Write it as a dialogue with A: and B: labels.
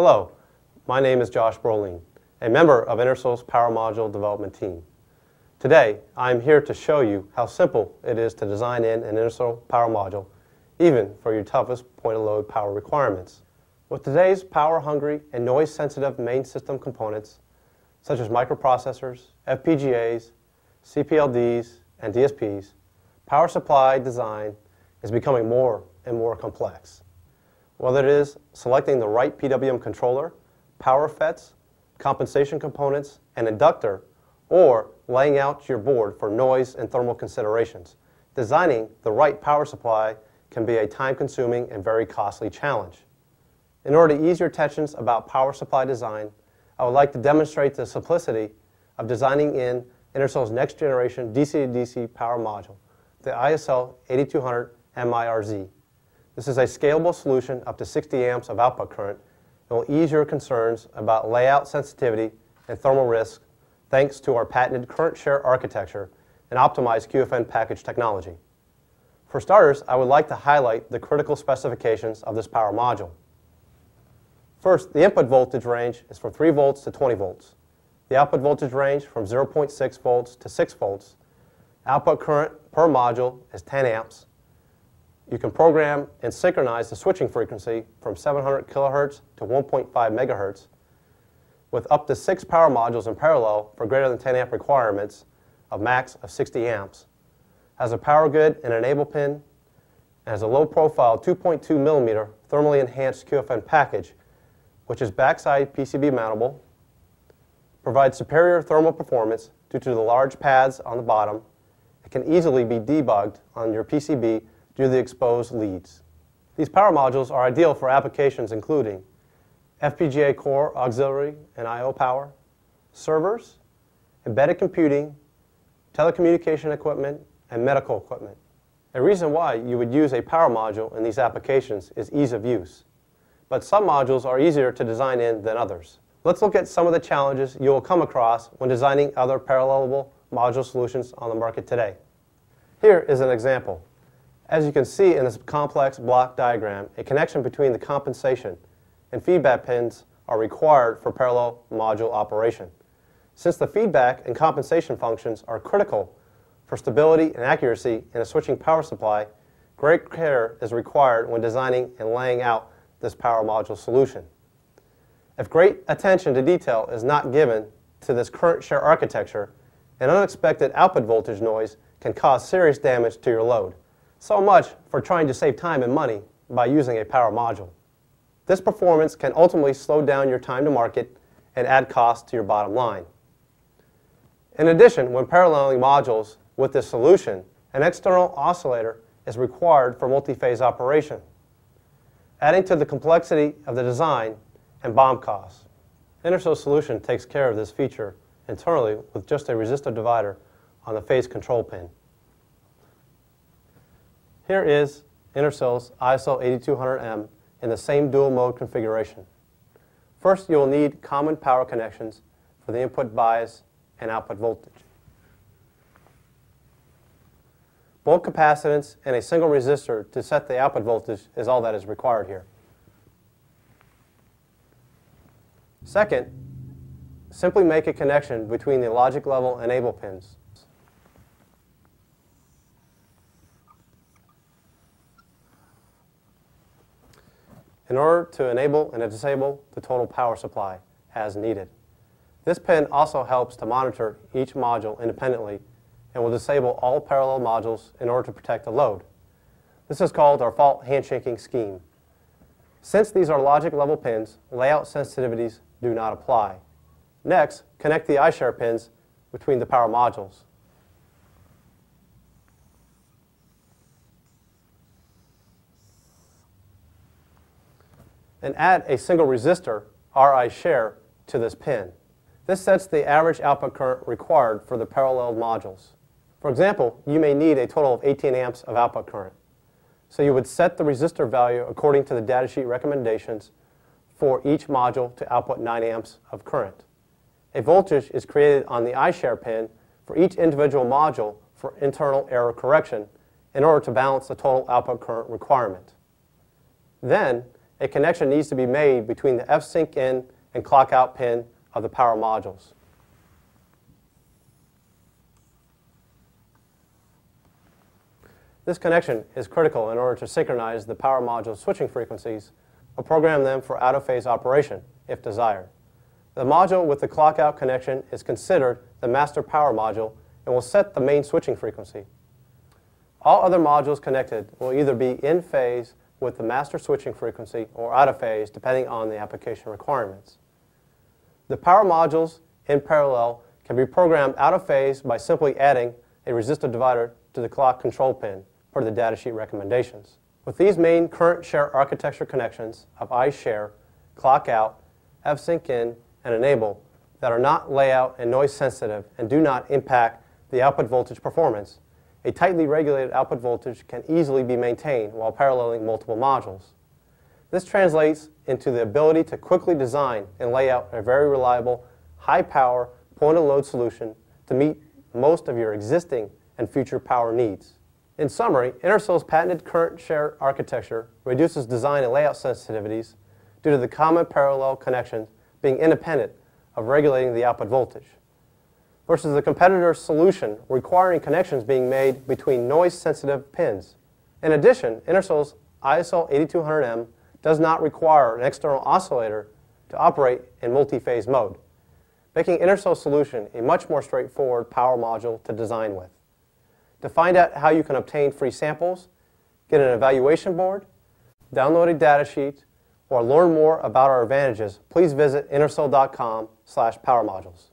A: Hello, my name is Josh Brolin, a member of Intersil's Power Module Development Team. Today, I am here to show you how simple it is to design in an Intersil Power Module, even for your toughest point-of-load power requirements. With today's power-hungry and noise-sensitive main system components, such as microprocessors, FPGAs, CPLDs, and DSPs, power supply design is becoming more and more complex. Whether it is selecting the right PWM controller, power FETs, compensation components, and inductor, or laying out your board for noise and thermal considerations, designing the right power supply can be a time-consuming and very costly challenge. In order to ease your tensions about power supply design, I would like to demonstrate the simplicity of designing in Intersil's next-generation DC-to-DC power module, the ISL 8200 MIRZ. This is a scalable solution up to 60 amps of output current and will ease your concerns about layout sensitivity and thermal risk thanks to our patented current share architecture and optimized QFN package technology. For starters, I would like to highlight the critical specifications of this power module. First, the input voltage range is from 3 volts to 20 volts. The output voltage range from 0.6 volts to 6 volts. Output current per module is 10 amps. You can program and synchronize the switching frequency from 700 kilohertz to 1.5 megahertz with up to 6 power modules in parallel for greater than 10 amp requirements of max of 60 amps. Has a power grid and enable pin and has a low profile 2.2 millimeter thermally enhanced QFN package, which is backside PCB mountable, provides superior thermal performance due to the large pads on the bottom. It can easily be debugged on your PCB due to the exposed leads. These power modules are ideal for applications including FPGA core, auxiliary, and I/O power, servers, embedded computing, telecommunication equipment, and medical equipment. A reason why you would use a power module in these applications is ease of use. But some modules are easier to design in than others. Let's look at some of the challenges you will come across when designing other parallelable module solutions on the market today. Here is an example. As you can see in this complex block diagram, a connection between the compensation and feedback pins are required for parallel module operation. Since the feedback and compensation functions are critical for stability and accuracy in a switching power supply, great care is required when designing and laying out this power module solution. If great attention to detail is not given to this current share architecture, an unexpected output voltage noise can cause serious damage to your load. So much for trying to save time and money by using a power module. This performance can ultimately slow down your time to market and add cost to your bottom line. In addition, when paralleling modules with this solution, an external oscillator is required for multi-phase operation, adding to the complexity of the design and BOM costs. Intersil's solution takes care of this feature internally with just a resistor divider on the phase control pin. Here is Intersil's ISL 8200M in the same dual mode configuration. First, you will need common power connections for the input bias and output voltage. Bulk capacitance and a single resistor to set the output voltage is all that is required here. Second, simply make a connection between the logic level enable pins. In order to enable and disable the total power supply as needed. This pin also helps to monitor each module independently and will disable all parallel modules in order to protect the load. This is called our fault handshaking scheme. Since these are logic level pins, layout sensitivities do not apply. Next, connect the iShare pins between the power modules. And add a single resistor, RI share, to this pin. This sets the average output current required for the parallel modules. For example, you may need a total of 18 amps of output current. So you would set the resistor value according to the datasheet recommendations for each module to output 9 amps of current. A voltage is created on the iShare pin for each individual module for internal error correction in order to balance the total output current requirement. Then, a connection needs to be made between the F-sync in and clock out pin of the power modules. This connection is critical in order to synchronize the power module switching frequencies or program them for out-of-phase operation, if desired. The module with the clock-out connection is considered the master power module and will set the main switching frequency. All other modules connected will either be in phase with the master switching frequency or out of phase, depending on the application requirements. The power modules in parallel can be programmed out of phase by simply adding a resistor divider to the clock control pin per the datasheet recommendations. With these main current share architecture connections of iShare, clock out, F-sync in, and enable that are not layout and noise sensitive and do not impact the output voltage performance, a tightly regulated output voltage can easily be maintained while paralleling multiple modules. This translates into the ability to quickly design and lay out a very reliable, high-power, point-of-load solution to meet most of your existing and future power needs. In summary, Intersil's patented current share architecture reduces design and layout sensitivities due to the common parallel connections being independent of regulating the output voltage, versus the competitor's solution requiring connections being made between noise-sensitive pins. In addition, Intersil's ISL 8200M does not require an external oscillator to operate in multi-phase mode, making Intersil's solution a much more straightforward power module to design with. To find out how you can obtain free samples, get an evaluation board, download a datasheet, or learn more about our advantages, please visit intersil.com/powermodules.